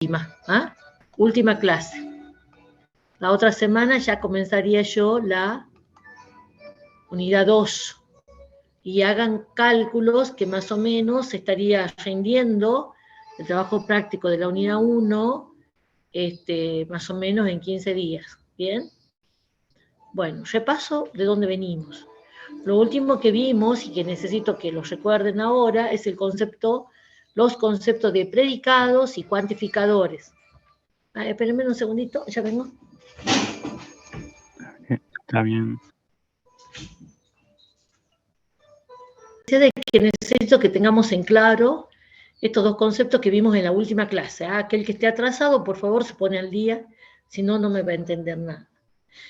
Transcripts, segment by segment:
última, ¿ah? Última clase. La otra semana ya comenzaría yo la unidad 2. Y hagan cálculos que más o menos estaría rindiendo el trabajo práctico de la unidad 1, más o menos en 15 días. ¿Bien? Bueno, repaso de dónde venimos. Lo último que vimos, y que necesito que lo recuerden ahora, es los conceptos de predicados y cuantificadores. Espérenme un segundito, ya vengo. Está bien. De que necesito que tengamos en claro estos dos conceptos que vimos en la última clase. Aquel que esté atrasado, por favor, se pone al día, si no, no me va a entender nada.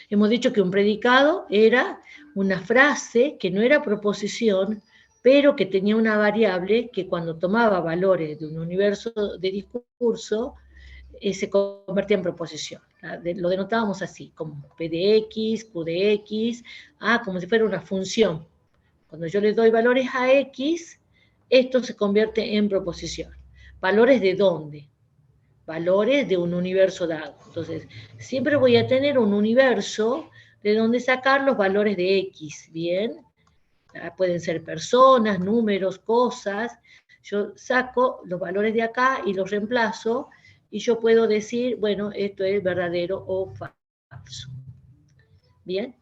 Hemos dicho que un predicado era una frase que no era proposición, pero que tenía una variable que cuando tomaba valores de un universo de discurso, se convertía en proposición. Lo denotábamos así, como P de X, Q de X, como si fuera una función. Cuando yo le doy valores a X, esto se convierte en proposición. ¿Valores de dónde? Valores de un universo dado. Entonces, siempre voy a tener un universo de donde sacar los valores de X, ¿bien? Pueden ser personas, números, cosas. Yo saco los valores de acá y los reemplazo, y yo puedo decir, bueno, esto es verdadero o falso. ¿Bien?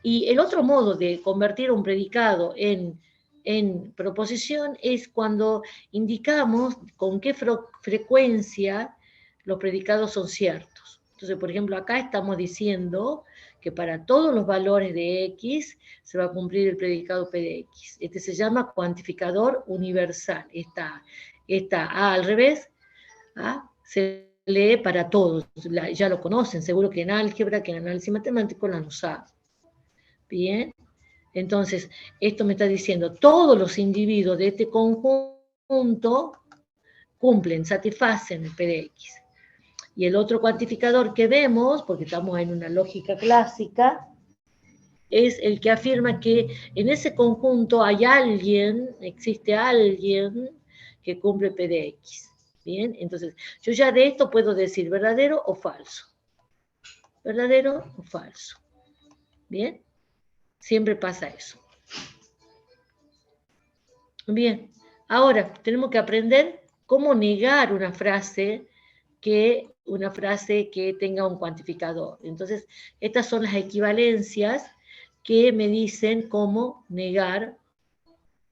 Y el otro modo de convertir un predicado en proposición es cuando indicamos con qué frecuencia los predicados son ciertos. Entonces, por ejemplo, acá estamos diciendo que para todos los valores de X se va a cumplir el predicado P de X. Este se llama cuantificador universal. Está A al revés, se lee para todos. Ya lo conocen, seguro que en álgebra, que en análisis matemático lo han usado. Bien, entonces, esto me está diciendo, todos los individuos de este conjunto cumplen, satisfacen el P de X. Y el otro cuantificador que vemos, porque estamos en una lógica clásica, es el que afirma que en ese conjunto hay alguien, existe alguien que cumple P de X. Bien, entonces, yo ya de esto puedo decir verdadero o falso. ¿Verdadero o falso? Bien. Siempre pasa eso. Bien, ahora tenemos que aprender cómo negar una frase que tenga un cuantificador. Entonces, estas son las equivalencias que me dicen cómo negar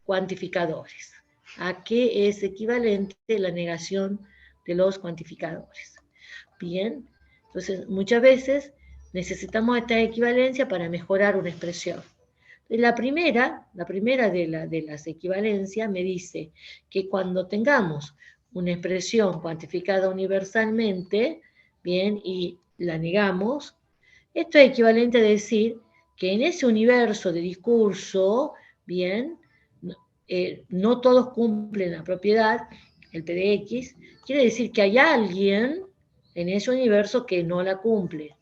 cuantificadores. ¿A qué es equivalente la negación de los cuantificadores? Bien, entonces muchas veces necesitamos esta equivalencia para mejorar una expresión. La primera de las equivalencias me dice que cuando tengamos una expresión cuantificada universalmente, bien, y la negamos, esto es equivalente a decir que en ese universo de discurso, bien, no todos cumplen la propiedad, el P de X, quiere decir que hay alguien en ese universo que no la cumple.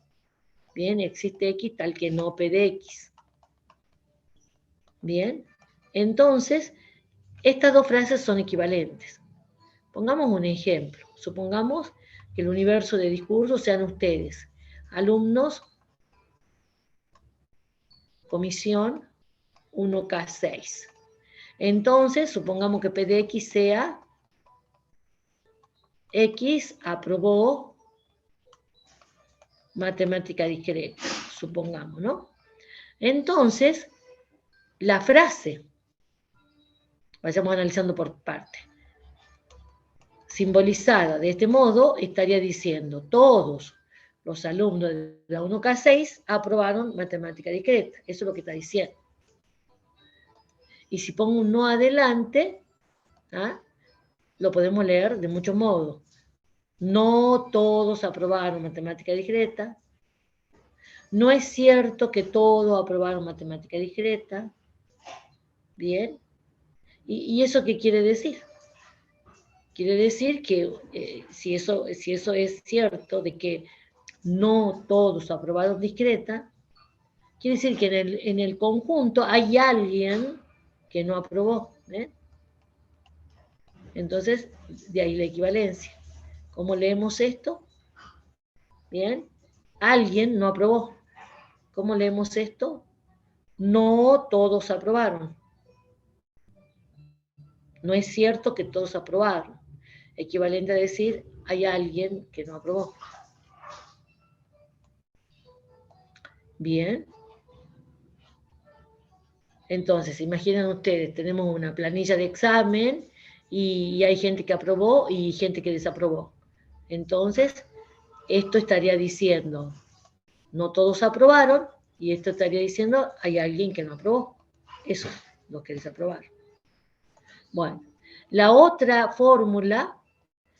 Bien, existe X tal que no P de X. Bien, entonces, estas dos frases son equivalentes. Pongamos un ejemplo. Supongamos que el universo de discurso sean ustedes, alumnos, comisión 1K6. Entonces, supongamos que P de X sea X aprobó matemática discreta, supongamos, ¿no? Entonces, la frase, vayamos analizando por parte, simbolizada de este modo, estaría diciendo, todos los alumnos de la 1K6 aprobaron matemática discreta. Eso es lo que está diciendo. Y si pongo un no adelante, lo podemos leer de muchos modos. No todos aprobaron matemática discreta. No es cierto que todos aprobaron matemática discreta. Bien. ¿Y eso qué quiere decir? Quiere decir que si eso es cierto, de que no todos aprobaron discreta, quiere decir que en el conjunto hay alguien que no aprobó. Entonces, de ahí la equivalencia. ¿Cómo leemos esto? Bien. Alguien no aprobó. ¿Cómo leemos esto? No todos aprobaron. No es cierto que todos aprobaron. Equivalente a decir, hay alguien que no aprobó. Bien. Entonces, imaginen ustedes, tenemos una planilla de examen y hay gente que aprobó y gente que desaprobó. Entonces, esto estaría diciendo, no todos aprobaron, y esto estaría diciendo, hay alguien que no aprobó. Eso es lo que desaprobaron. Bueno, la otra fórmula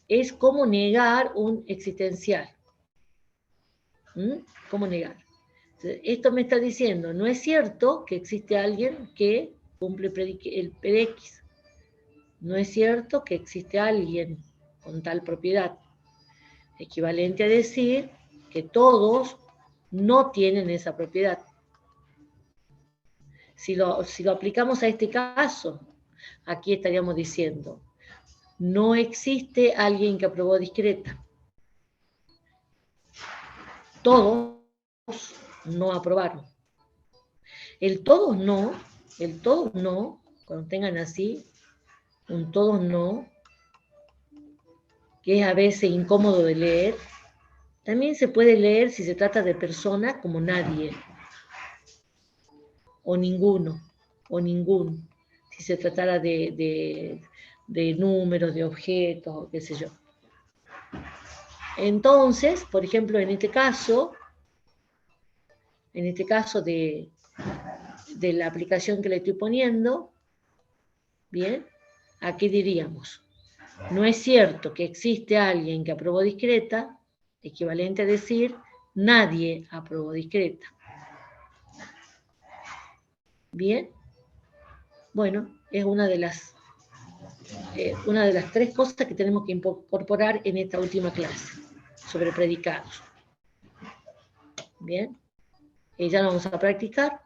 es cómo negar un existencial. ¿Cómo negar? Esto me está diciendo, no es cierto que existe alguien que cumple el PDX. No es cierto que existe alguien con tal propiedad. Equivalente a decir que todos no tienen esa propiedad. Si lo aplicamos a este caso, aquí estaríamos diciendo, no existe alguien que aprobó discreta. Todos no aprobaron. El todos no, cuando tengan así, un todos no, que es a veces incómodo de leer, también se puede leer si se trata de persona como nadie, o ninguno, o ningún, si se tratara de números, de objetos, qué sé yo. Entonces, por ejemplo, en este caso de la aplicación que le estoy poniendo, bien, aquí diríamos, no es cierto que existe alguien que aprobó discreta, equivalente a decir, nadie aprobó discreta. Bien, bueno, es una de las 3 cosas que tenemos que incorporar en esta última clase sobre predicados. Bien, ya lo vamos a practicar.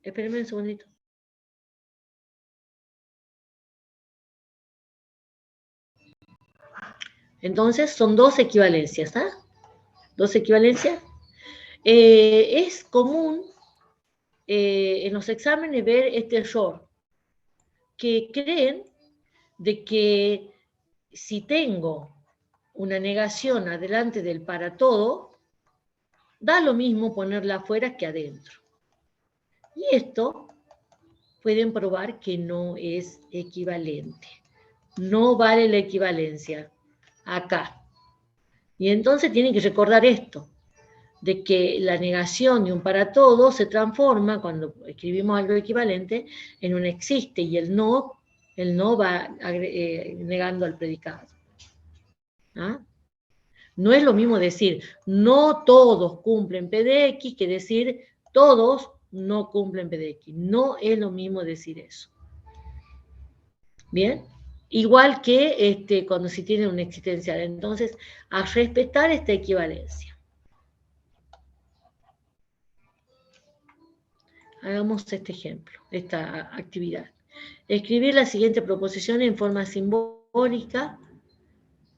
Espérenme un segundito. Entonces, son 2 equivalencias, ¿ah? 2 equivalencias. Es común en los exámenes ver este error, que creen de que si tengo una negación adelante del para todo, da lo mismo ponerla afuera que adentro. Y esto pueden probar que no es equivalente. No vale la equivalencia acá. Y entonces tienen que recordar esto, de que la negación de un para todo se transforma, cuando escribimos algo equivalente, en un existe, y el no va negando al predicado. ¿Ah? No es lo mismo decir, no todos cumplen PDX, que decir, todos no cumplen PDX. No es lo mismo decir eso. ¿Bien? Igual que cuando se tiene un existencial. Entonces, a respetar esta equivalencia. Hagamos este ejemplo, esta actividad. Escribir la siguiente proposición en forma simbólica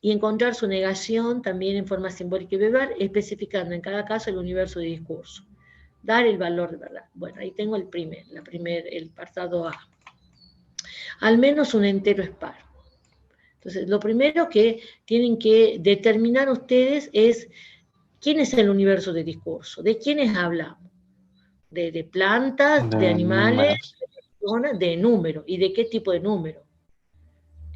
y encontrar su negación también en forma simbólica y verbal, especificando en cada caso el universo de discurso. Dar el valor de verdad. Bueno, ahí tengo el apartado A. Al menos un entero es par. Entonces, lo primero que tienen que determinar ustedes es quién es el universo de discurso, de quiénes hablamos. De plantas, de animales, de personas, de números. ¿Y de qué tipo de número?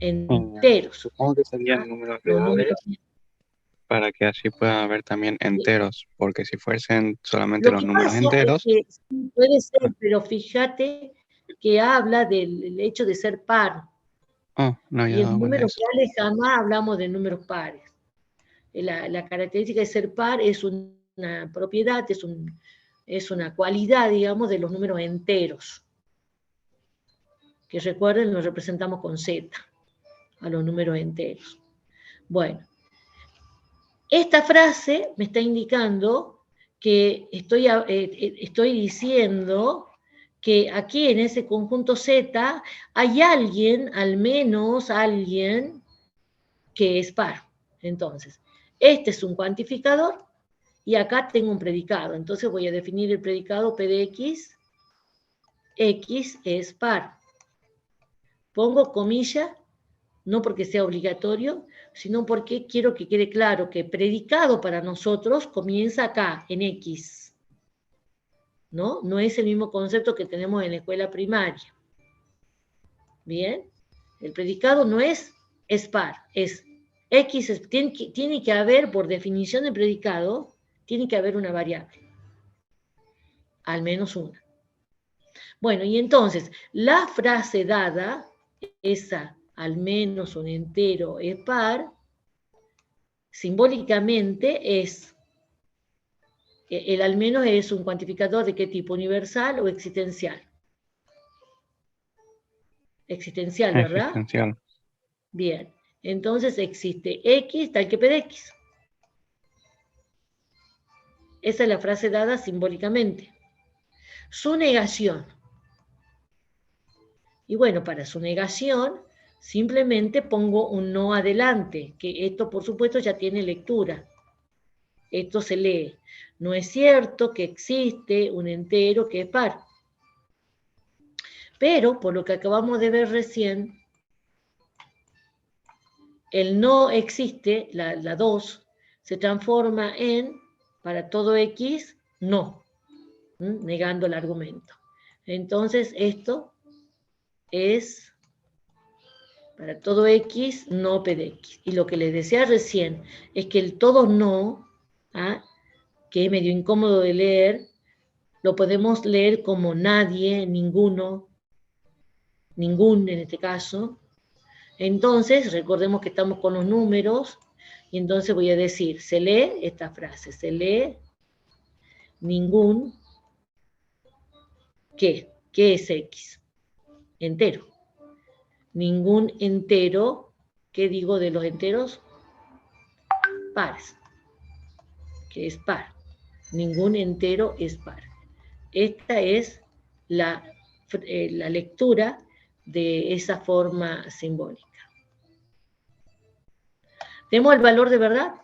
Enteros. Supongo que serían números reales, para que así puedan haber también enteros, porque si fuesen solamente los números enteros... Es que sí, puede ser, pero fíjate que habla del hecho de ser par. no había Y en dado cuenta de números eso. reales jamás hablamos de números pares. La característica de ser par es una propiedad, es una cualidad, digamos, de los números enteros. Que recuerden, los representamos con Z, a los números enteros. Bueno, esta frase me está indicando que estoy diciendo que aquí en ese conjunto Z hay alguien, al menos alguien, que es par. Entonces, este es un cuantificador y acá tengo un predicado. Entonces voy a definir el predicado P de X. X es par. Pongo comilla, no porque sea obligatorio, sino porque quiero que quede claro que predicado para nosotros comienza acá, en X. ¿No? No es el mismo concepto que tenemos en la escuela primaria. ¿Bien? El predicado no es par, es X, tiene que haber, por definición de predicado, tiene que haber una variable. Al menos una. Bueno, y entonces, la frase dada, esa al menos un entero es par, simbólicamente es, el al menos es un cuantificador de qué tipo, universal o existencial. Existencial, ¿verdad? Existencial. Bien, entonces existe X tal que P de X. Esa es la frase dada simbólicamente. Su negación. Y bueno, para su negación, simplemente pongo un no adelante, que esto por supuesto ya tiene lectura. Esto se lee. No es cierto que existe un entero que es par. Pero, por lo que acabamos de ver recién, el no existe, la 2, se transforma en, para todo X, no, negando el argumento. Entonces, esto es, para todo X, no P de X. Y lo que les decía recién es que el todo no, que es medio incómodo de leer, lo podemos leer como nadie, ninguno, ningún en este caso. Entonces, recordemos que estamos con los números, y entonces voy a decir, se lee esta frase, se lee ningún, ¿qué? ¿Qué es X? Entero. Ningún entero, ¿qué digo de los enteros? Pares, que es par. Ningún entero es par. Esta es la lectura de esa forma simbólica. ¿Tenemos el valor de verdad?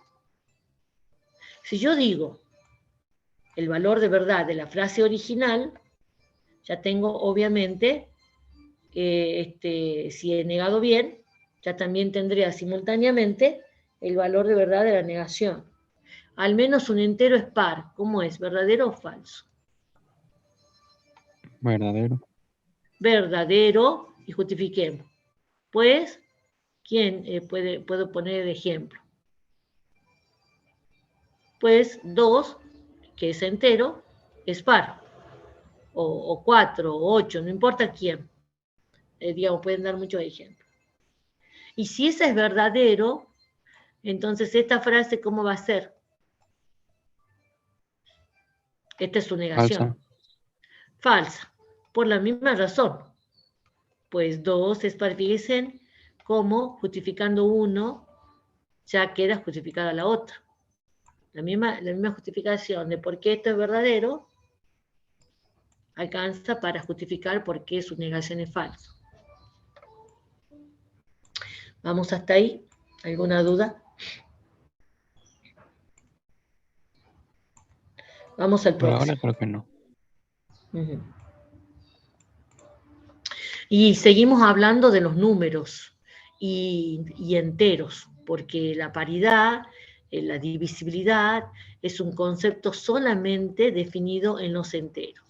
Si yo digo el valor de verdad de la frase original, ya tengo obviamente, si he negado bien, ya también tendría simultáneamente el valor de verdad de la negación. Al menos un entero es par. ¿Cómo es? ¿Verdadero o falso? Verdadero. Verdadero, y justifiquemos. Pues, ¿quién puedo poner de ejemplo? Pues 2, que es entero, es par. O 4, o 8, no importa quién. Digamos, pueden dar muchos ejemplos. Y si ese es verdadero, entonces esta frase, ¿cómo va a ser? Esta es su negación. Falsa. Falsa. Por la misma razón. Pues 2 es par, fíjense cómo justificando uno ya queda justificada la otra. La misma justificación de por qué esto es verdadero alcanza para justificar por qué su negación es falsa. ¿Vamos hasta ahí? ¿Alguna duda? Vamos al próximo. Por ahora creo que no. Y seguimos hablando de los números y enteros, porque la paridad, la divisibilidad, es un concepto solamente definido en los enteros.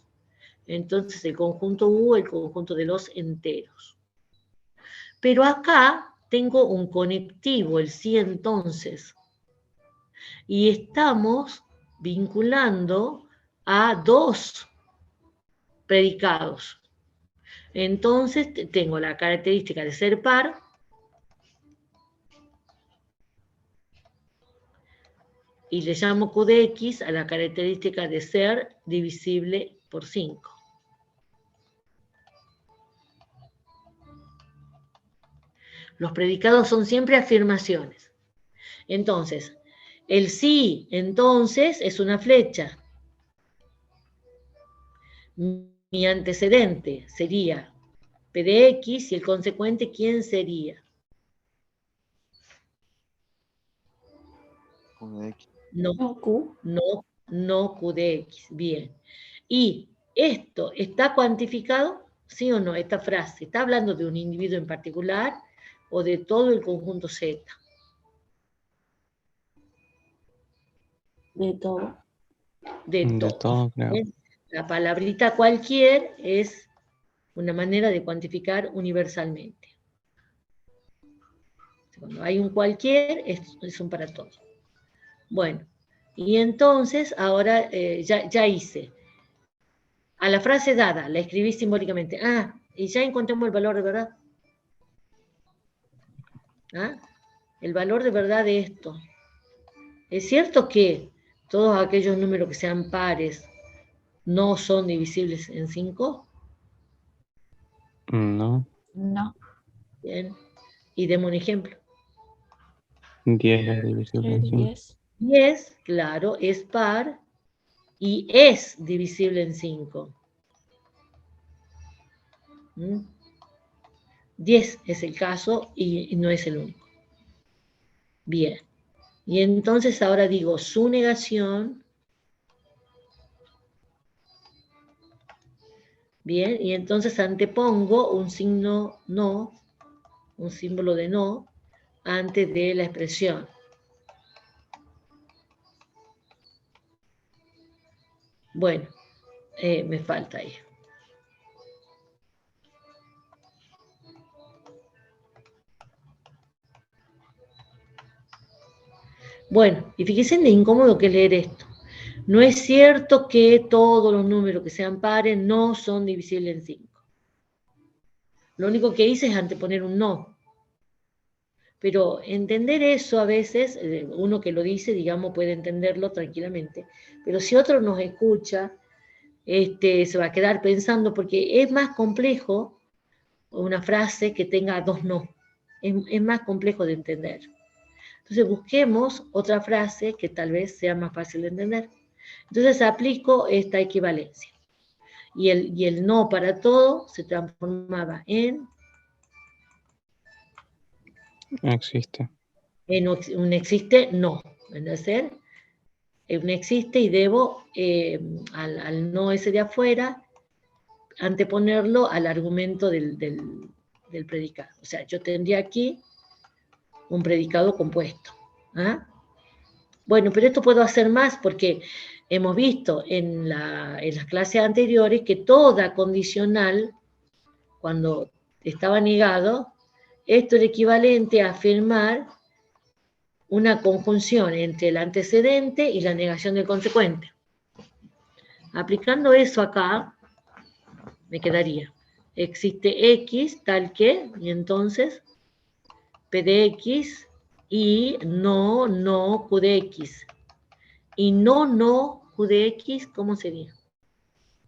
Entonces, el conjunto U, el conjunto de los enteros. Pero acá tengo un conectivo, el sí entonces, y estamos vinculando a 2 predicados. Entonces tengo la característica de ser par y le llamo Q de X a la característica de ser divisible por 5. Los predicados son siempre afirmaciones. Entonces, el sí, entonces, es una flecha. Mi antecedente sería P de X y el consecuente, ¿quién sería? Q de X. No, Q. no Q de X. Bien. ¿Y esto está cuantificado? ¿Sí o no? Esta frase, ¿está hablando de un individuo en particular o de todo el conjunto Z? De todo. De De todo. todo, creo. ¿Bien? La palabrita cualquier es una manera de cuantificar universalmente. Cuando hay un cualquier, es un para todos. Bueno, y entonces ahora ya hice. A la frase dada, la escribí simbólicamente. Ah, y ya encontramos el valor de verdad. ¿Ah? El valor de verdad de esto. Es cierto que todos aquellos números que sean pares no son divisibles en 5. No. No. Bien. Y demos un ejemplo. 10 es divisible en 5. 10. 10, claro, es par y es divisible en 5. 10 es el caso y no es el único. Bien. Y entonces ahora digo su negación. Bien, y entonces antepongo un signo no, un símbolo de no, antes de la expresión. Bueno, me falta ahí. Bueno, y fíjense en lo incómodo que es leer esto. No es cierto que todos los números que sean pares no son divisibles en 5. Lo único que hice es anteponer un no. Pero entender eso a veces, uno que lo dice, digamos, puede entenderlo tranquilamente. Pero si otro nos escucha, se va a quedar pensando, porque es más complejo una frase que tenga dos no. Es más complejo de entender. Entonces busquemos otra frase que tal vez sea más fácil de entender. Entonces aplico esta equivalencia. Y el no para todo se transformaba en Existe. un existe no. ¿Entender? Un existe y debo al no ese de afuera anteponerlo al argumento del predicado. O sea, yo tendría aquí un predicado compuesto. ¿Ah? Bueno, pero esto puedo hacer más porque hemos visto en las clases anteriores que toda condicional, cuando estaba negado, esto es equivalente a afirmar una conjunción entre el antecedente y la negación del consecuente. Aplicando eso acá, me quedaría, existe X tal que, y entonces P de X y no Q de X. Y no Q de X, ¿cómo sería?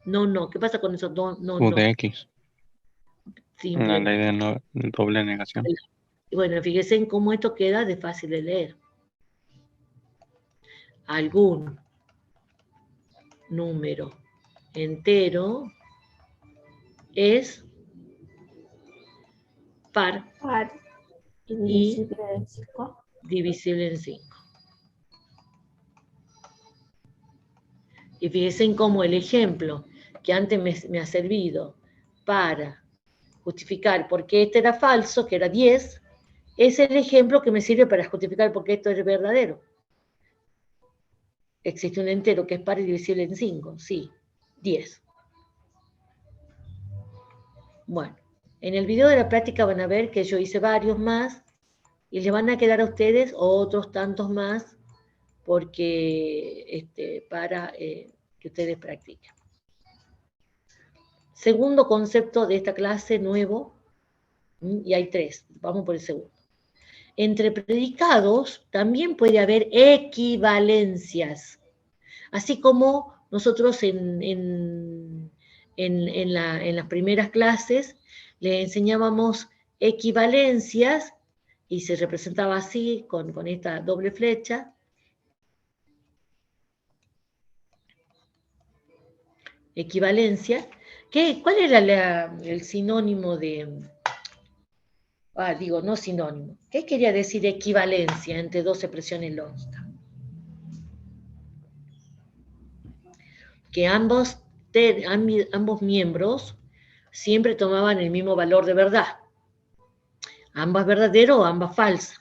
No, ¿qué pasa con eso? No. Q de X. La Simple. ley de doble negación. Bueno, fíjense en cómo esto queda de fácil de leer. Algún número entero es par Y divisible en 5. divisible en 5. Y fíjense en cómo el ejemplo que antes me ha servido para justificar por qué este era falso, que era 10, es el ejemplo que me sirve para justificar por qué esto es verdadero. Existe un entero que es par y divisible en 5, sí, 10. Bueno, en el video de la práctica van a ver que yo hice varios más y les van a quedar a ustedes otros tantos más porque para que ustedes practiquen. Segundo concepto de esta clase nuevo, y hay 3, vamos por el segundo. Entre predicados también puede haber equivalencias, así como nosotros en las primeras clases le enseñábamos equivalencias y se representaba así con esta doble flecha. equivalencia. ¿Cuál era el sinónimo de... no sinónimo. ¿Qué quería decir equivalencia entre dos expresiones lógicas? Que ambos miembros siempre tomaban el mismo valor de verdad. Ambas verdaderas o ambas falsas.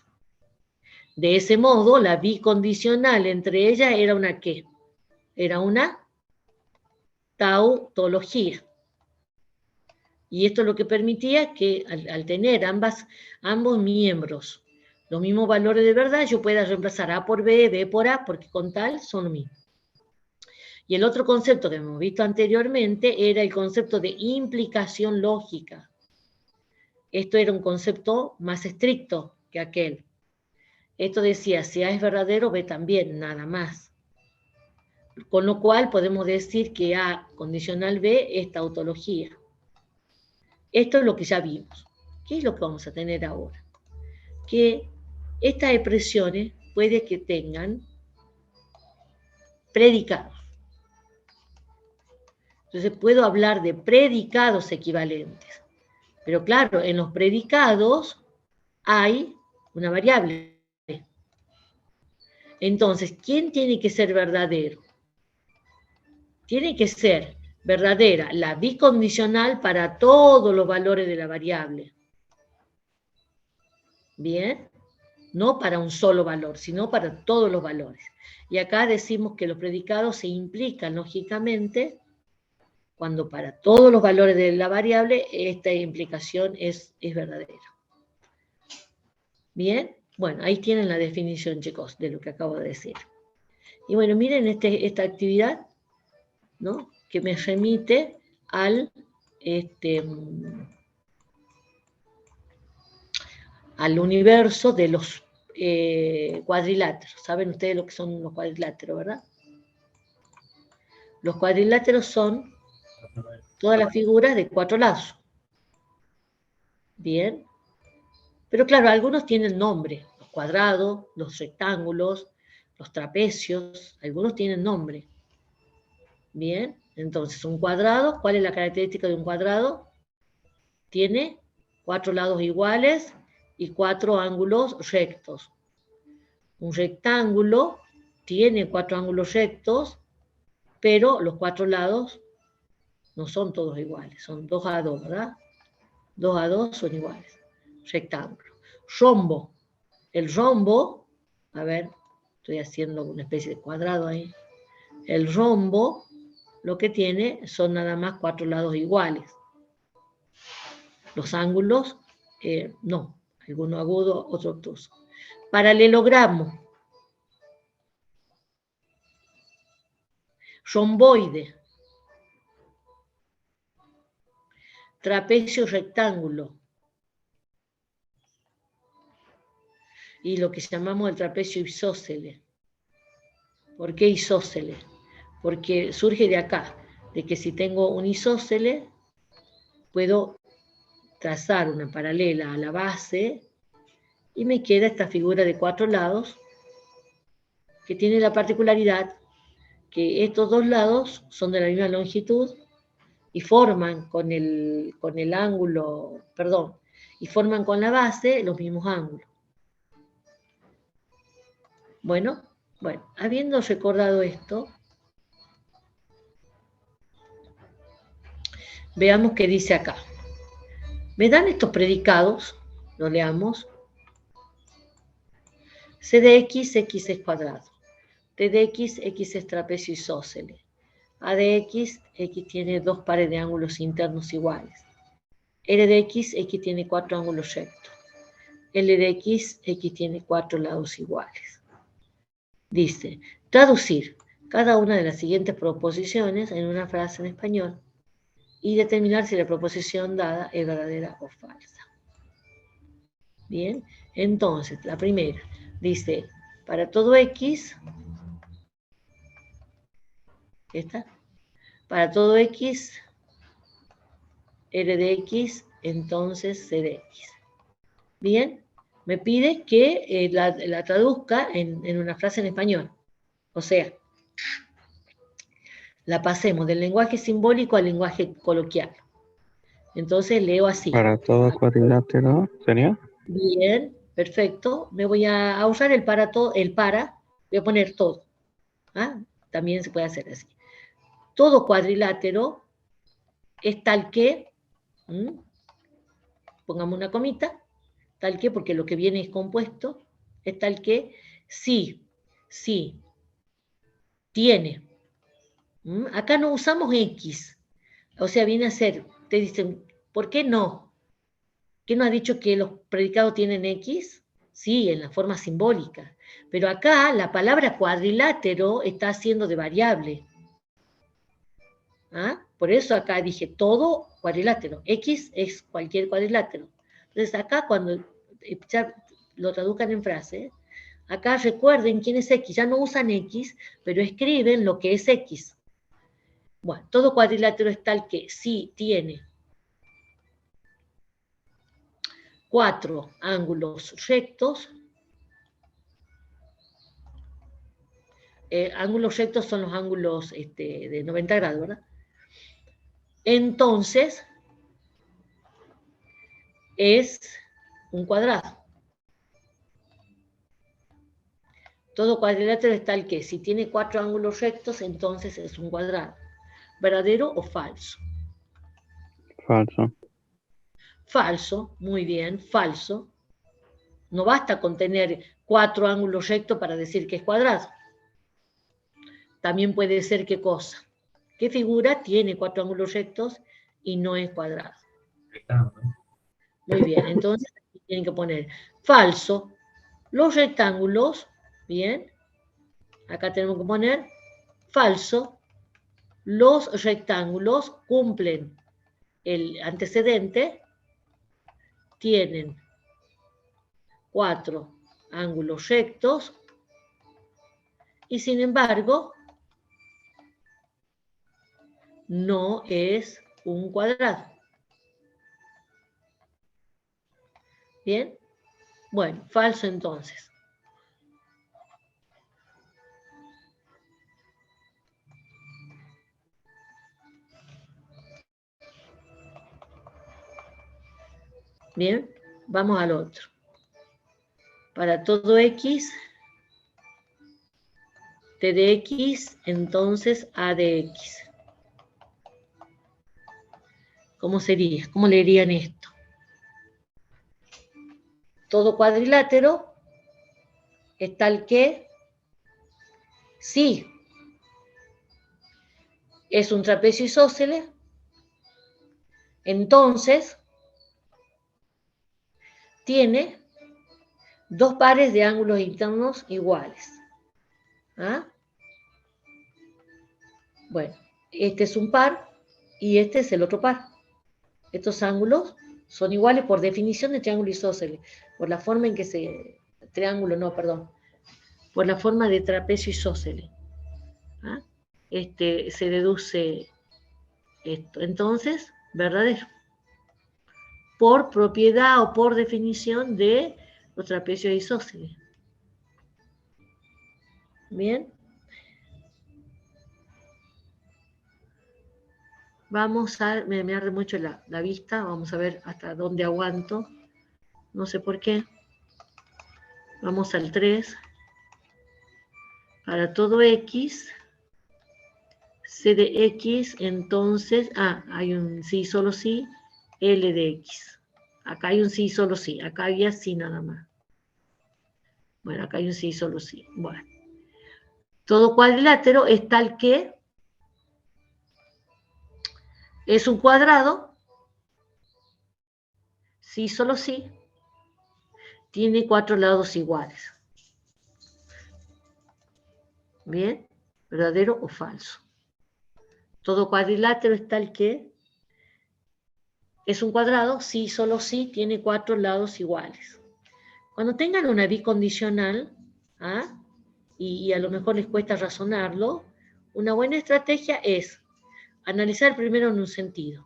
De ese modo, la bicondicional entre ellas era una ¿qué? Era una tautología. Y esto lo que permitía que al tener ambos miembros los mismos valores de verdad, yo pueda reemplazar A por B, B por A, porque con tal son lo mismo. Y el otro concepto que hemos visto anteriormente era el concepto de implicación lógica. Esto era un concepto más estricto que aquel. Esto decía, si A es verdadero, B también, nada más. Con lo cual podemos decir que A condicional B es tautología. Esto es lo que ya vimos. ¿Qué es lo que vamos a tener ahora? Que estas expresiones puede que tengan predicados. Entonces puedo hablar de predicados equivalentes. Pero claro, en los predicados hay una variable. Entonces, ¿quién tiene que ser verdadero? Tiene que ser verdadera la bicondicional para todos los valores de la variable. ¿Bien? No para un solo valor, sino para todos los valores. Y acá decimos que los predicados se implican lógicamente cuando para todos los valores de la variable esta implicación es verdadera. ¿Bien? Bueno, ahí tienen la definición, chicos, de lo que acabo de decir. Y bueno, miren esta actividad, ¿no? Que me remite al universo de los cuadriláteros. ¿Saben ustedes lo que son los cuadriláteros, verdad? Los cuadriláteros son todas las figuras de 4 lados. Bien. Pero claro, algunos tienen nombre. Los cuadrados, los rectángulos, los trapecios, algunos tienen nombre. Bien. Entonces, un cuadrado, ¿cuál es la característica de un cuadrado? Tiene 4 lados iguales y 4 ángulos rectos. Un rectángulo tiene 4 ángulos rectos, pero los 4 lados no son todos iguales, son 2 a 2, ¿verdad? 2 a 2 son iguales. Rectángulo. Rombo. El rombo, a ver, estoy haciendo una especie de cuadrado ahí. El rombo lo que tiene son nada más 4 lados iguales. Los ángulos, no. Alguno agudo, otro obtuso. Paralelogramo. Romboide. Trapecio rectángulo. Y lo que llamamos el trapecio isósceles. ¿Por qué isósceles? Porque surge de acá, de que si tengo un isósceles, puedo trazar una paralela a la base y me queda esta figura de 4 lados que tiene la particularidad que estos 2 lados son de la misma longitud y forman con el ángulo, perdón, y forman con la base los mismos ángulos. Bueno, habiendo recordado esto, veamos qué dice acá. Me dan estos predicados, lo leamos. C de x, x es cuadrado. T de x, x es trapecio isósceles. A de x, x tiene 2 pares de ángulos internos iguales. R de x, x tiene 4 ángulos rectos. L de x, x tiene 4 lados iguales. Dice, traducir cada una de las siguientes proposiciones en una frase en español y determinar si la proposición dada es verdadera o falsa. Bien, entonces, la primera dice, para todo x, ¿esta? Para todo x, R de x, entonces C de x. Bien, me pide que la traduzca en una frase en español. O sea, la pasemos del lenguaje simbólico al lenguaje coloquial. Entonces leo así. Para todo cuadrilátero, ¿sería? Bien, perfecto. Me voy a ahorrar el para, voy a poner todo. ¿Ah? También se puede hacer así. Todo cuadrilátero es tal que, pongamos una comita, tal que, porque lo que viene es compuesto, es tal que sí, tiene. Acá no usamos X, o sea, viene a ser, te dicen, ¿por qué no? ¿Qué no ha dicho que los predicados tienen X? Sí, en la forma simbólica. Pero acá la palabra cuadrilátero está haciendo de variable. ¿Ah? Por eso acá dije todo cuadrilátero. X es cualquier cuadrilátero. Entonces acá cuando ya lo traduzcan en frase, acá recuerden quién es X. Ya no usan X, pero escriben lo que es X. Bueno, todo cuadrilátero es tal que sí tiene 4 ángulos rectos. Ángulos rectos son los ángulos de 90 grados, ¿verdad? Entonces, es un cuadrado. Todo cuadrilátero es tal que si tiene 4 ángulos rectos, entonces es un cuadrado. ¿Verdadero o falso? Falso. Falso, muy bien, falso. No basta con tener 4 ángulos rectos para decir que es cuadrado. También puede ser qué cosa. ¿Qué figura tiene 4 ángulos rectos y no es cuadrado? Muy bien, entonces tienen que poner falso. Los rectángulos, bien, acá tenemos que poner falso. Los rectángulos cumplen el antecedente, tienen 4 ángulos rectos y sin embargo no es un cuadrado. Bien, bueno, falso entonces. Bien, vamos al otro. Para todo X, T de X, entonces A de X. ¿Cómo sería? ¿Cómo leerían esto? Todo cuadrilátero es tal que sí es un trapecio isósceles, entonces tiene 2 pares de ángulos internos iguales. ¿Ah? Bueno, este es un par y este es el otro par. Estos ángulos son iguales por definición de triángulo isósceles, por la forma en que por la forma de trapecio isósceles. ¿Ah? Se deduce esto. Entonces, verdadero. Por propiedad o por definición de los trapecios isósceles. Bien. Vamos a, me arde mucho la vista, vamos a ver hasta dónde aguanto. No sé por qué. Vamos al 3. Para todo X, C de X, entonces, hay un sí, solo sí, L de X. Acá hay un sí, solo sí. Acá había sí nada más. Bueno, acá hay un sí, solo sí. Bueno. Todo cuadrilátero es tal que es un cuadrado, sí, solo sí, tiene 4 lados iguales. ¿Bien? ¿Verdadero o falso? Todo cuadrilátero es tal que es un cuadrado, sí, solo sí, tiene 4 lados iguales. Cuando tengan una bicondicional, y a lo mejor les cuesta razonarlo, una buena estrategia es analizar primero en un sentido.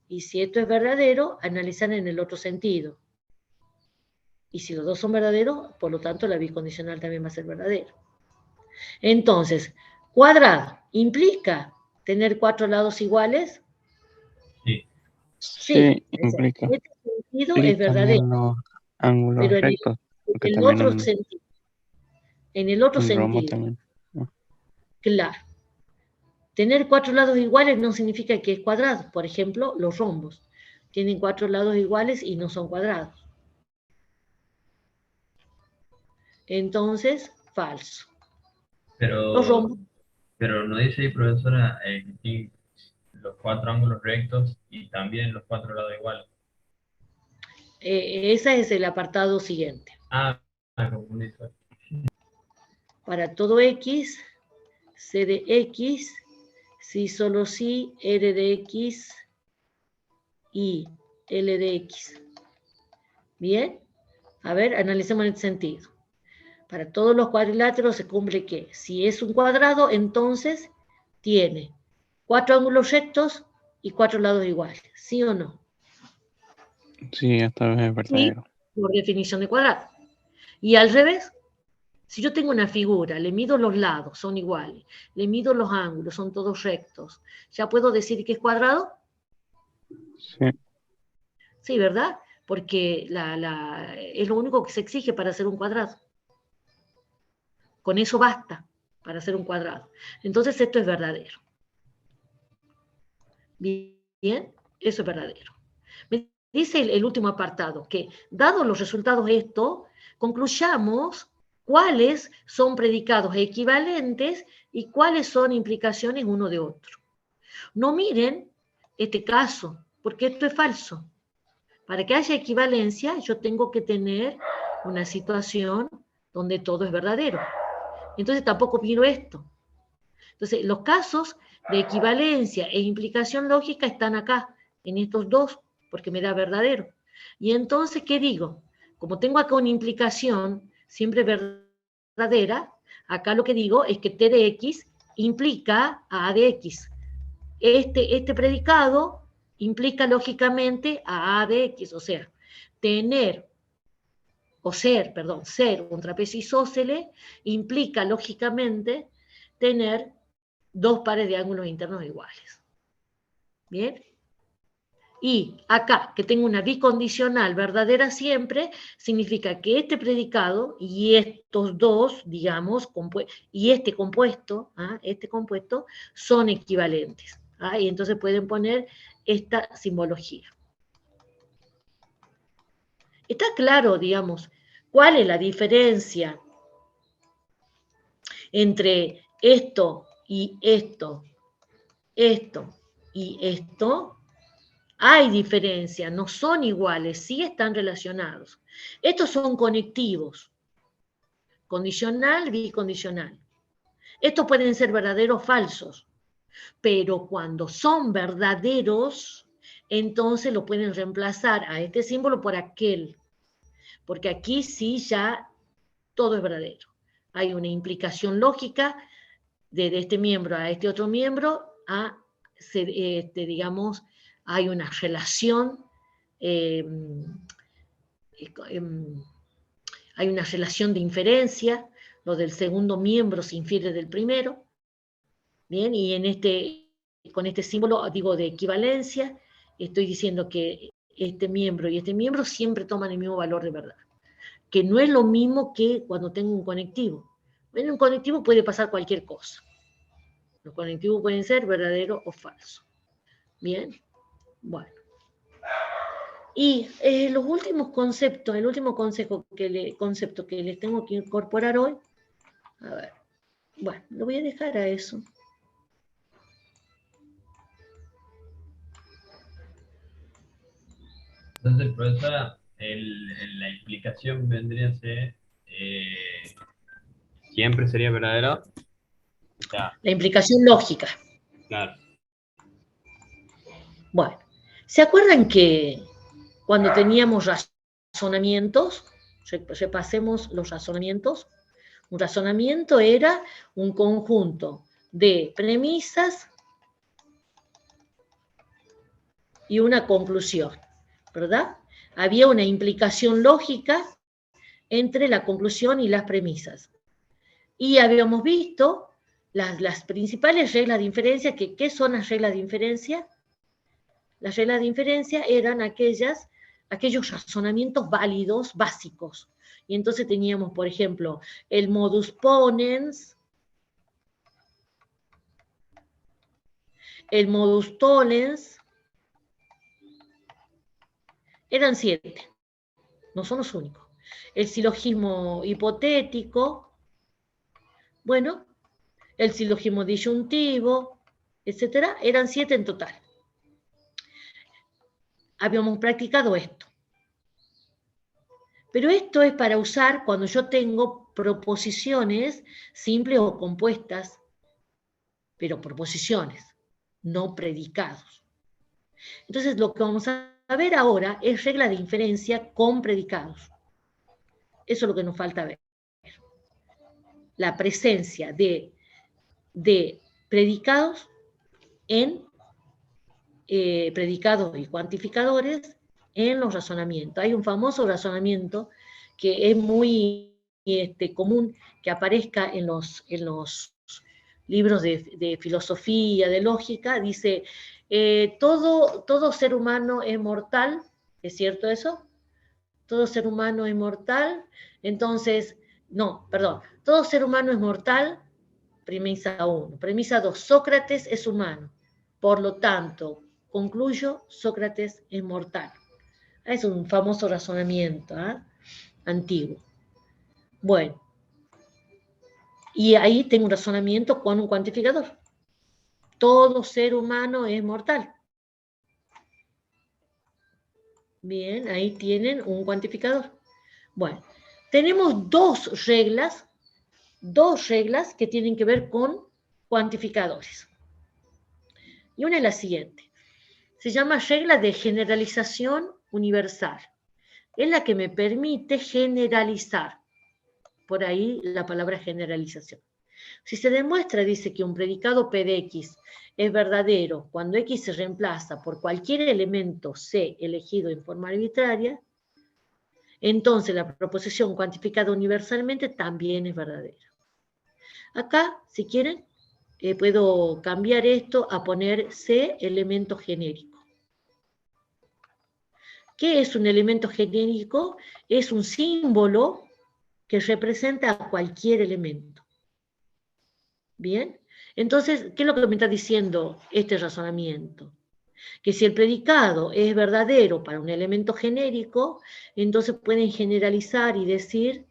Y si esto es verdadero, analizar en el otro sentido. Y si los dos son verdaderos, por lo tanto la bicondicional también va a ser verdadero. Entonces, Cuadrado implica tener 4 lados iguales. Sí, Sí, implica. en este sentido Y es verdadero. también los ángulos Pero rectos, porque en el también otro sentido. En el otro un rombo sentido. también. ¿No? Claro. Tener 4 lados iguales no significa que es cuadrado. Por ejemplo, los rombos tienen 4 lados iguales y no son cuadrados. Entonces, falso. Los rombos. Pero no dice ahí, profesora, que tiene los 4 ángulos rectos y también los 4 lados iguales. Ese es el apartado siguiente. Ah, confundí. Para todo X, C de X, si solo si, R de X y L de X. ¿Bien? A ver, analicemos en este sentido. Para todos los cuadriláteros se cumple que si es un cuadrado, entonces tiene 4 ángulos rectos y 4 lados iguales. ¿Sí o no? Sí, esta vez es verdadero. Sí, por definición de cuadrado. Y al revés, si yo tengo una figura, le mido los lados, son iguales, le mido los ángulos, son todos rectos, ¿ya puedo decir que es cuadrado? Sí. Sí, ¿verdad? Porque es lo único que se exige para hacer un cuadrado. Con eso basta para hacer un cuadrado. Entonces esto es verdadero. Bien, eso es verdadero. Me dice el último apartado, que dados los resultados de esto, concluyamos cuáles son predicados equivalentes y cuáles son implicaciones uno de otro. No miren este caso, porque esto es falso. Para que haya equivalencia, yo tengo que tener una situación donde todo es verdadero. Entonces tampoco miro esto. Entonces, los casos de equivalencia e implicación lógica están acá, en estos dos, porque me da verdadero. Y entonces, ¿qué digo? Como tengo acá una implicación siempre verdadera, acá lo que digo es que T de X implica a de X. Este predicado implica lógicamente a de X, o sea, ser un trapecio isósceles implica lógicamente tener dos pares de ángulos internos iguales. ¿Bien? Y acá, que tengo una bicondicional verdadera siempre, significa que este predicado y estos dos, digamos, y este compuesto son equivalentes. Y entonces pueden poner esta simbología. Está claro, digamos, cuál es la diferencia entre esto y esto, esto y esto. Hay diferencia, no son iguales, sí están relacionados. Estos son conectivos, condicional, bicondicional. Estos pueden ser verdaderos o falsos, pero cuando son verdaderos, entonces lo pueden reemplazar a este símbolo por aquel, porque aquí sí ya todo es verdadero. Hay una implicación lógica de este miembro a este otro miembro, digamos, hay una relación, hay una relación de inferencia, lo del segundo miembro se infiere del primero, bien, y con este símbolo, digo, de equivalencia, estoy diciendo que este miembro y este miembro siempre toman el mismo valor de verdad, que no es lo mismo que cuando tengo un conectivo. En un conectivo puede pasar cualquier cosa. Los conectivos pueden ser verdadero o falso. Bien, bueno. Y los últimos conceptos, el último concepto que les tengo que incorporar hoy, a ver, bueno, lo voy a dejar a eso. Entonces, profesora, la implicación vendría a ser, siempre sería verdadero. Ya, La implicación lógica. claro. Bueno, ¿se acuerdan que cuando teníamos razonamientos, repasemos los razonamientos? Un razonamiento era un conjunto de premisas y una conclusión, ¿verdad? Había una implicación lógica entre la conclusión y las premisas. Y habíamos visto las principales reglas de inferencia, ¿qué son las reglas de inferencia? Las reglas de inferencia eran aquellos razonamientos válidos, básicos. Y entonces teníamos, por ejemplo, el modus ponens, el modus tollens, eran 7, no son los únicos. El silogismo hipotético, bueno, el silogismo disyuntivo, etcétera, eran 7 en total. Habíamos practicado esto. Pero esto es para usar cuando yo tengo proposiciones simples o compuestas, pero proposiciones, no predicados. Entonces, lo que vamos a ver ahora es regla de inferencia con predicados. Eso es lo que nos falta ver. La presencia de predicados en predicados y cuantificadores en los razonamientos. Hay un famoso razonamiento que es muy común que aparezca en los libros de filosofía, de lógica. Dice, todo ser humano es mortal. ¿Es cierto eso? Todo ser humano es mortal. Entonces, no, perdón. Todo ser humano es mortal, premisa 1. Premisa 2, Sócrates es humano. Por lo tanto, concluyo, Sócrates es mortal. Es un famoso razonamiento antiguo. Bueno, y ahí tengo un razonamiento con un cuantificador. Todo ser humano es mortal. Bien, ahí tienen un cuantificador. Bueno, tenemos dos reglas que tienen que ver con cuantificadores. Y una es la siguiente. Se llama regla de generalización universal. Es la que me permite generalizar. Por ahí la palabra generalización. Si se demuestra, dice, que un predicado P de X es verdadero cuando X se reemplaza por cualquier elemento C elegido en forma arbitraria, entonces la proposición cuantificada universalmente también es verdadera. Acá, si quieren, puedo cambiar esto a poner C elemento genérico. ¿Qué es un elemento genérico? Es un símbolo que representa a cualquier elemento. ¿Bien? Entonces, ¿qué es lo que me está diciendo este razonamiento? Que si el predicado es verdadero para un elemento genérico, entonces pueden generalizar y decir,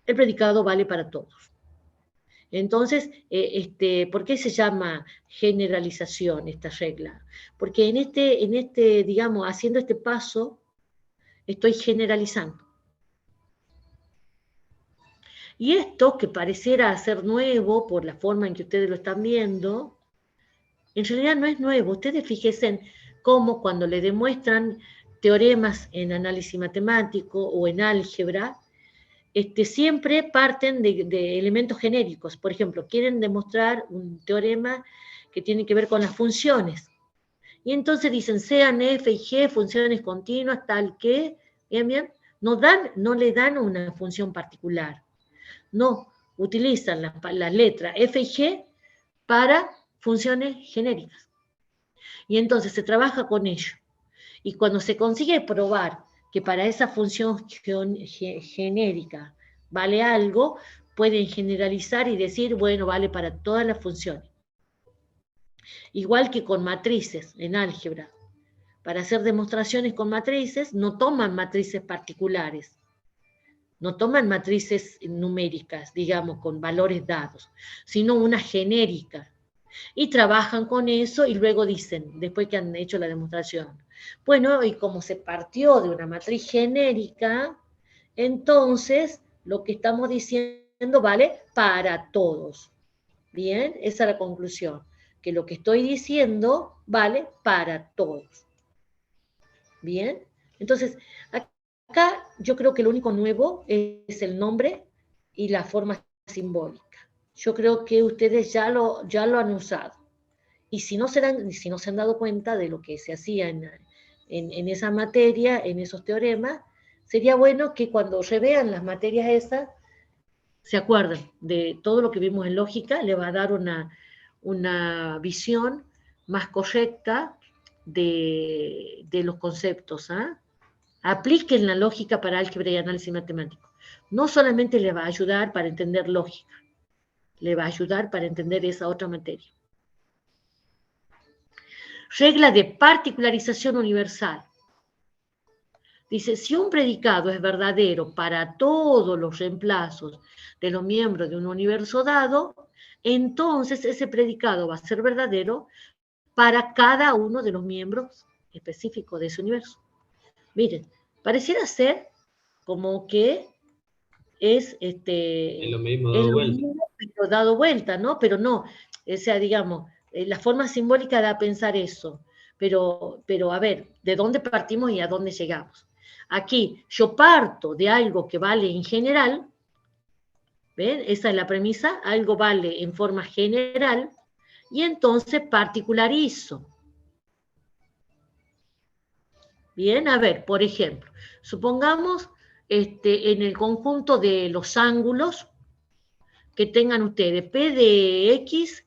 el predicado vale para todos. Entonces, ¿por qué se llama generalización esta regla? Porque en este, digamos, haciendo este paso, estoy generalizando. Y esto, que pareciera ser nuevo por la forma en que ustedes lo están viendo, en realidad no es nuevo. Ustedes fíjense cómo cuando le demuestran teoremas en análisis matemático o en álgebra, siempre parten de elementos genéricos. Por ejemplo, quieren demostrar un teorema que tiene que ver con las funciones. Y entonces dicen, sean f y g funciones continuas, tal que, bien, no le dan una función particular. No, utilizan la letra f y g para funciones genéricas. Y entonces se trabaja con ello. Y cuando se consigue probar que para esa función genérica vale algo, pueden generalizar y decir, bueno, vale para todas las funciones. Igual que con matrices en álgebra. Para hacer demostraciones con matrices, no toman matrices particulares. No toman matrices numéricas, digamos, con valores dados, sino una genérica. Y trabajan con eso y luego dicen, después que han hecho la demostración, bueno, y como se partió de una matriz genérica, entonces lo que estamos diciendo vale para todos. Bien, esa es la conclusión, que lo que estoy diciendo vale para todos. Bien, entonces, acá yo creo que lo único nuevo es el nombre y la forma simbólica. Yo creo que ustedes ya lo han usado. Y si no se han dado cuenta de lo que se hacía en esa materia, en esos teoremas, sería bueno que cuando revean las materias esas, ¿Se acuerdan? De todo lo que vimos en lógica, le va a dar una visión más correcta de los conceptos. Apliquen la lógica para álgebra y análisis matemático. No solamente le va a ayudar para entender lógica, le va a ayudar para entender esa otra materia. Regla de particularización universal. Dice, si un predicado es verdadero para todos los reemplazos de los miembros de un universo dado, entonces ese predicado va a ser verdadero para cada uno de los miembros específicos de ese universo. Miren, pareciera ser como que es lo mismo dado vuelta. Pero dado vuelta, ¿no? Pero no, o sea, digamos, la forma simbólica da a pensar eso, pero a ver, ¿de dónde partimos y a dónde llegamos? Aquí yo parto de algo que vale en general, ¿ven? Esa es la premisa, algo vale en forma general, y entonces particularizo. Bien, a ver, por ejemplo, supongamos en el conjunto de los ángulos que tengan ustedes, P de X,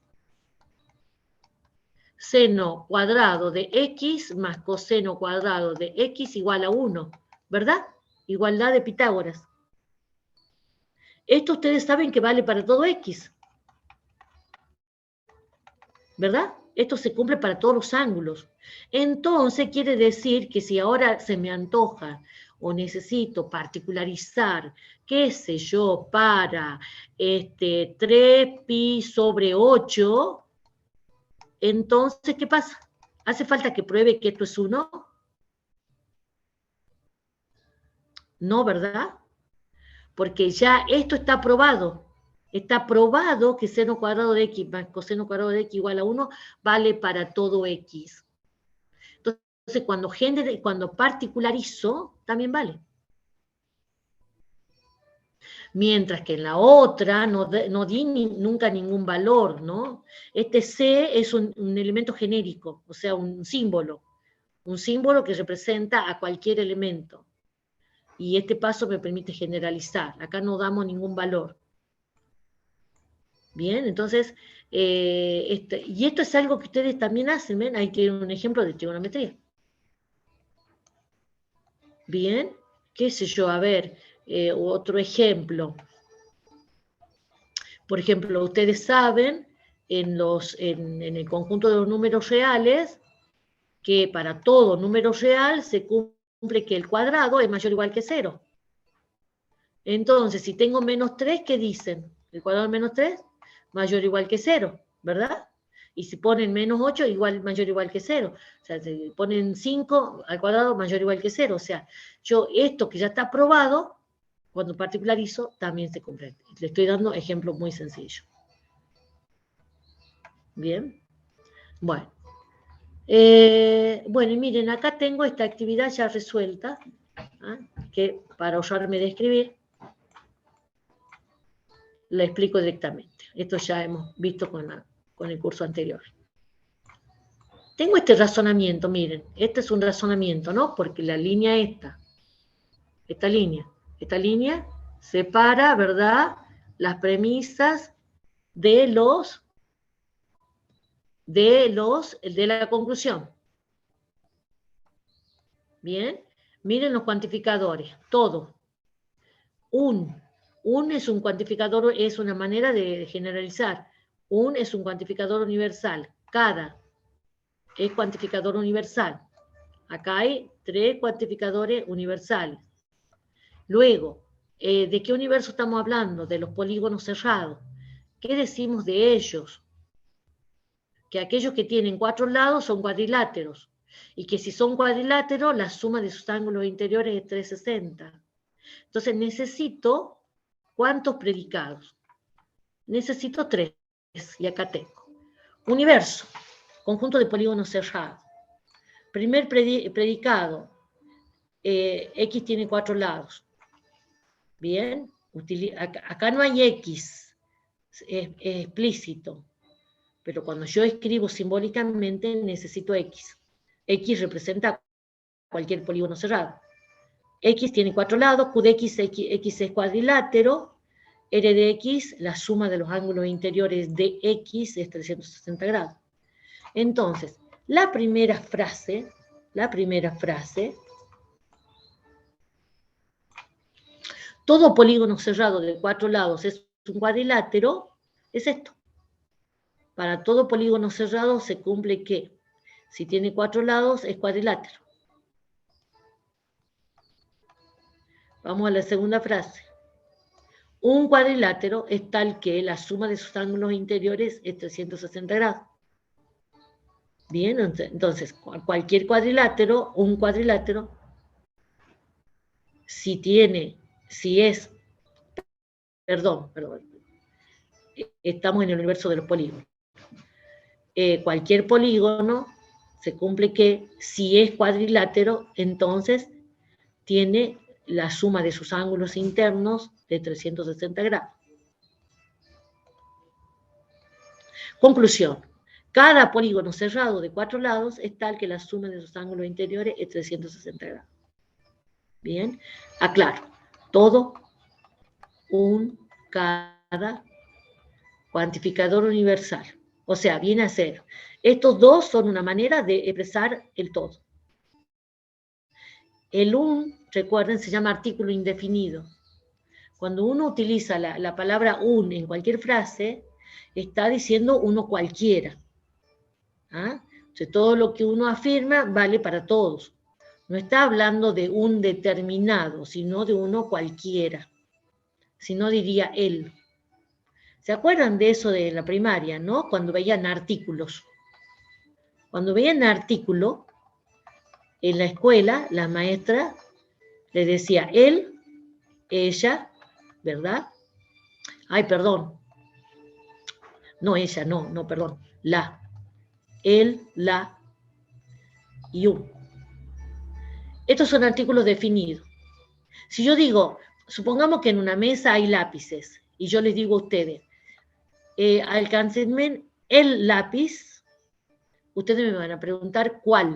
seno cuadrado de X más coseno cuadrado de X igual a 1, ¿verdad? Igualdad de Pitágoras. Esto ustedes saben que vale para todo X, ¿verdad? Esto se cumple para todos los ángulos. Entonces quiere decir que si ahora se me antoja o necesito particularizar, qué sé yo, para 3pi sobre 8, entonces, ¿qué pasa? ¿Hace falta que pruebe que esto es 1? No, ¿verdad? Porque ya esto está probado. Está probado que seno cuadrado de X más coseno cuadrado de X igual a 1 vale para todo X. Entonces, cuando particularizo, también vale. Mientras que en la otra no di nunca ningún valor, ¿no? Este C es un elemento genérico, o sea, un símbolo que representa a cualquier elemento. Y este paso me permite generalizar. Acá no damos ningún valor. Bien, entonces, y esto es algo que ustedes también hacen, ¿ven? Ahí tienen un ejemplo de trigonometría. Bien, qué sé yo, a ver, otro ejemplo. Por ejemplo, ustedes saben en el conjunto de los números reales que para todo número real se cumple que el cuadrado es mayor o igual que 0. Entonces, si tengo menos 3, ¿qué dicen? El cuadrado de menos 3, mayor o igual que 0, ¿verdad? Y si ponen menos 8, mayor o igual que 0. O sea, si ponen 5 al cuadrado, mayor o igual que 0. O sea, esto que ya está probado, cuando particularizo, también se cumple. Le estoy dando ejemplos muy sencillos. Bien. Bueno. Bueno, y miren, acá tengo esta actividad ya resuelta, que para ahorrarme de escribir, la explico directamente. Esto ya hemos visto con el curso anterior. Tengo este razonamiento, miren, este es un razonamiento, ¿no? Porque la línea esta línea separa, ¿verdad?, las premisas de la conclusión. Bien, miren los cuantificadores, todo. Un es un cuantificador, es una manera de generalizar. Un es un cuantificador universal. Cada es cuantificador universal. Acá hay 3 cuantificadores universales. Luego, ¿de qué universo estamos hablando? De los polígonos cerrados. ¿Qué decimos de ellos? Que aquellos que tienen 4 lados son cuadriláteros. Y que si son cuadriláteros, la suma de sus ángulos interiores es 360. Entonces necesito, ¿cuántos predicados? Necesito 3, y acá tengo. Universo, conjunto de polígonos cerrados. Primer predicado, X tiene 4 lados. Bien, acá no hay X, es explícito. Pero cuando yo escribo simbólicamente necesito X. X representa cualquier polígono cerrado. X tiene 4 lados, Q de X es cuadrilátero, R de X, la suma de los ángulos interiores de X es 360 grados. Entonces, la primera frase, todo polígono cerrado de 4 lados es un cuadrilátero, es esto. Para todo polígono cerrado se cumple que si tiene 4 lados es cuadrilátero. Vamos a la segunda frase. Un cuadrilátero es tal que la suma de sus ángulos interiores es 360 grados. Bien, entonces cualquier cuadrilátero, un cuadrilátero, estamos en el universo de los polígonos. Cualquier polígono se cumple que si es cuadrilátero, entonces tiene la suma de sus ángulos internos de 360 grados. Conclusión. Cada polígono cerrado de 4 lados es tal que la suma de sus ángulos interiores es 360 grados. Bien, aclaro. Todo cada cuantificador universal. O sea, viene a ser, estos dos son una manera de expresar el todo. El un, recuerden, se llama artículo indefinido. Cuando uno utiliza la palabra un en cualquier frase, está diciendo uno cualquiera. ¿Ah? Entonces, todo lo que uno afirma vale para todos. No está hablando de un determinado, sino de uno cualquiera. Si no, diría él. ¿Se acuerdan de eso de la primaria, no? Cuando veían artículos. Cuando veían artículo, en la escuela, la maestra le decía él, ella, ¿verdad? Ay, perdón. No, ella, no, perdón. La. Él, la y un. Estos son artículos definidos. Si yo digo, supongamos que en una mesa hay lápices, y yo les digo a ustedes, alcáncenme el lápiz, ustedes me van a preguntar cuál.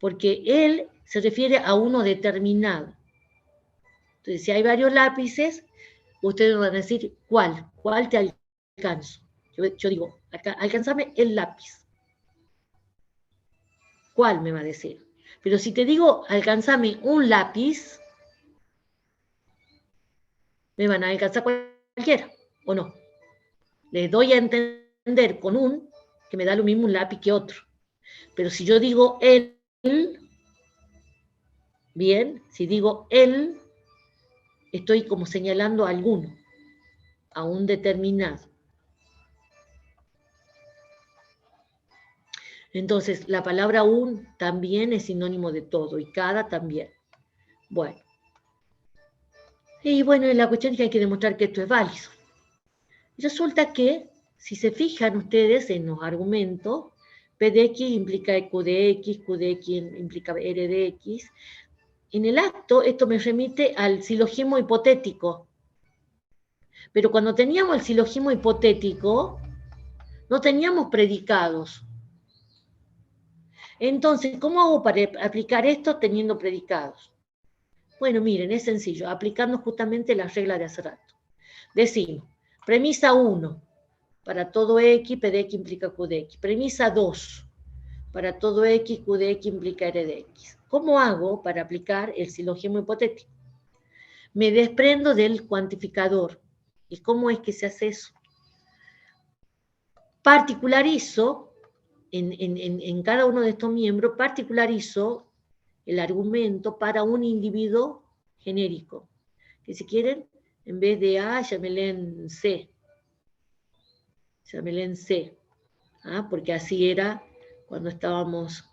Porque él se refiere a uno determinado. Entonces, si hay varios lápices, ustedes me van a decir cuál te alcanzo. Yo digo, alcánzame el lápiz. ¿Cuál me va a decir? Pero si te digo, alcánzame un lápiz, me van a alcanzar cualquiera, ¿o no? Les doy a entender con un, que me da lo mismo un lápiz que otro. Pero si yo digo él, bien, si digo él, estoy como señalando a alguno, a un determinado. Entonces, la palabra un también es sinónimo de todo, y cada también. Bueno. Y bueno, la cuestión es que hay que demostrar que esto es válido. Resulta que, si se fijan ustedes en los argumentos, P de X implica Q de X implica R de X. En el acto, esto me remite al silogismo hipotético. Pero cuando teníamos el silogismo hipotético, no teníamos predicados. Entonces, ¿cómo hago para aplicar esto teniendo predicados? Bueno, miren, es sencillo, aplicando justamente la regla de hace rato. Decimos, premisa 1, para todo X, P de X implica Q de X. Premisa 2, para todo X, Q de X implica R de X. ¿Cómo hago para aplicar el silogismo hipotético? Me desprendo del cuantificador. ¿Y cómo es que se hace eso? Particularizo, en cada uno de estos miembros, particularizo el argumento para un individuo genérico. Que si quieren, en vez de A, llámenle en C. Llámenle en C. ¿Ah? Porque así era cuando estábamos,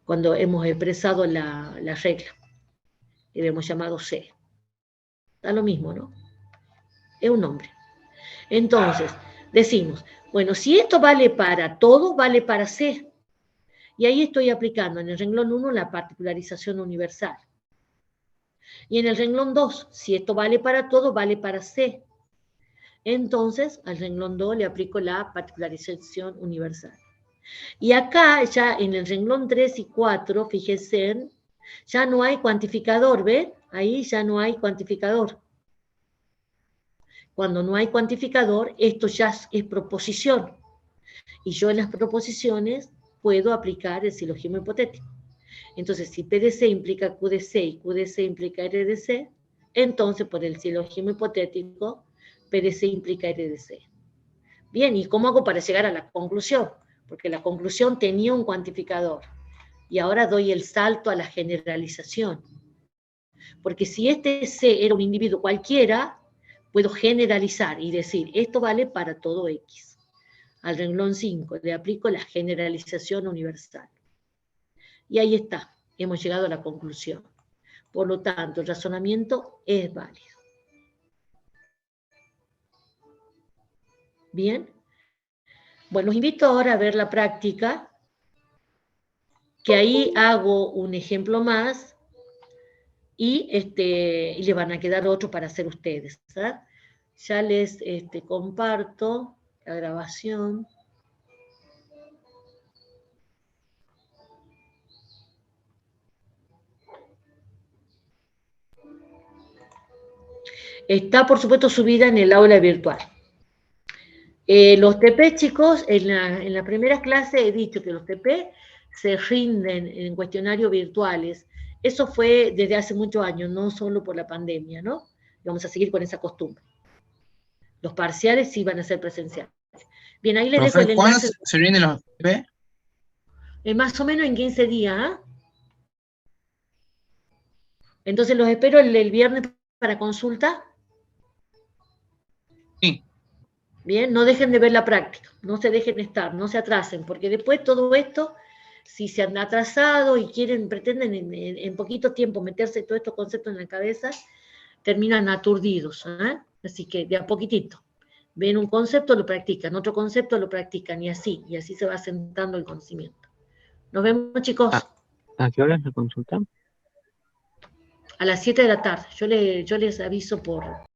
cuando hemos expresado la regla. Y le hemos llamado C. Da lo mismo, ¿no? Es un nombre. Entonces, decimos, bueno, si esto vale para todo, vale para C. Y ahí estoy aplicando en el renglón 1 la particularización universal. Y en el renglón 2, si esto vale para todo, vale para C. Entonces, al renglón 2 le aplico la particularización universal. Y acá, ya en el renglón 3 y 4, fíjense, ya no hay cuantificador, ¿ven? Ahí ya no hay cuantificador. Cuando no hay cuantificador, esto ya es proposición. Y yo en las proposiciones puedo aplicar el silogismo hipotético. Entonces, si PDC implica QDC y QDC implica RDC, entonces por el silogismo hipotético, PDC implica RDC. Bien, ¿y cómo hago para llegar a la conclusión? Porque la conclusión tenía un cuantificador. Y ahora doy el salto a la generalización. Porque si este C era un individuo cualquiera, puedo generalizar y decir, esto vale para todo X. Al renglón 5 le aplico la generalización universal. Y ahí está, hemos llegado a la conclusión. Por lo tanto, el razonamiento es válido. Bien. Bueno, los invito ahora a ver la práctica, que ahí hago un ejemplo más y le van a quedar otros para hacer ustedes. ¿Sabes? Ya les comparto la grabación. Está, por supuesto, subida en el aula virtual. Los TP, chicos, en la primera clase he dicho que los TP se rinden en cuestionarios virtuales. Eso fue desde hace muchos años, no solo por la pandemia, ¿no? Vamos a seguir con esa costumbre. Los parciales sí van a ser presenciales. Bien, ahí les dejo el enlace. ¿Cuándo se rinden los TP? Más o menos en 15 días, ¿eh? Entonces los espero el viernes para consulta. Sí. Bien, no dejen de ver la práctica, no se dejen estar, no se atrasen, porque después todo esto, si se han atrasado y pretenden en poquito tiempo meterse todos estos conceptos en la cabeza, terminan aturdidos, ¿eh? Así que de a poquitito. Ven un concepto, lo practican, otro concepto lo practican, y así se va sentando el conocimiento. Nos vemos, chicos. ¿A qué hora se consultan? A las 7 de la tarde. Yo les aviso por